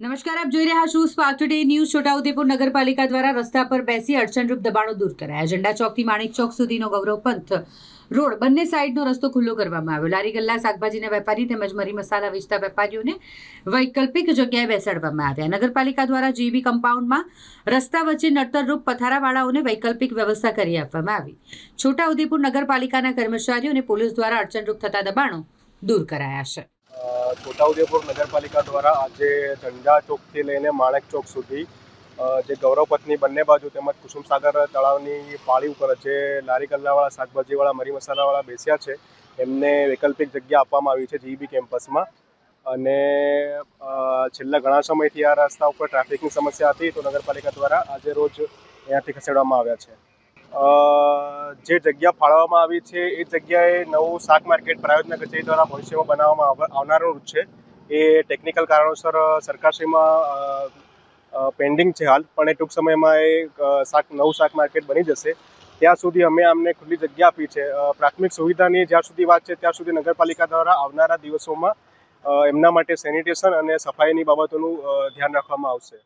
નમસ્કાર, આપ જોઈ રહ્યા છો સ્પાર્ક ટુડે ન્યૂઝ. છોટાઉદેપુર નગરપાલિકા દ્વારા રસ્તા પર બેસી અડચણરૂપ દબાણો દૂર કરાયા. ઝંડા ચોકથી માણેક ચોક સુધીનો ગૌરવ પંથ રોડ બંને સાઈડનો રસ્તો ખુલ્લો કરવામાં આવ્યો. લારી ગલ્લા, શાકભાજીના વેપારી તેમજ મરી મસાલા વેચતા વેપારીઓને વૈકલ્પિક જગ્યાએ બેસાડવામાં આવ્યા. નગરપાલિકા દ્વારા જીબી કમ્પાઉન્ડમાં રસ્તા વચ્ચે નડતરરૂપ પથારાવાળાઓને વૈકલ્પિક વ્યવસ્થા કરી આપવામાં આવી. છોટાઉદેપુર નગરપાલિકાના કર્મચારીઓ અને પોલીસ દ્વારા અડચણરૂપ થતા દબાણો દૂર કરાયા છે. છોટાઉદેપુર નગરપાલિકા દ્વારા આજે ઝંડા ચોકથી લઈને માણેક ચોક સુધી જે ગૌરવપથની બંને બાજુ તેમજ કુસુમસાગર તળાવની પાળી ઉપર જે લારી ગલ્લાવાળા, શાકભાજીવાળા, મરી મસાલાવાળા બેસ્યા છે એમને વૈકલ્પિક જગ્યા આપવામાં આવી છે જીબી કેમ્પસમાં. અને છેલ્લા ઘણા સમયથી આ રસ્તા ઉપર ટ્રાફિકની સમસ્યા હતી, તો નગરપાલિકા દ્વારા આજે રોજ અહીંયાથી ખસેડવામાં આવ્યા છે. જે જગ્યા ફાળવવામાં આવી છે એ જગ્યાએ નવું શાક માર્કેટ પ્રાયોજના કચેરી દ્વારા ભવિષ્યમાં બનાવવામાં આવનારું છે. એ ટેકનિકલ કારણોસર સરકારશ્રીમાં પેન્ડિંગ છે હાલ, પણ એ ટૂંક સમયમાં એ નવું શાક માર્કેટ બની જશે. ત્યાં સુધી અમે અમને ખુલ્લી જગ્યા આપી છે. પ્રાથમિક સુવિધાની જ્યાં સુધી વાત છે ત્યાં સુધી નગરપાલિકા દ્વારા આવનારા દિવસોમાં એમના માટે સેનિટેશન અને સફાઈની બાબતોનું ધ્યાન રાખવામાં આવશે.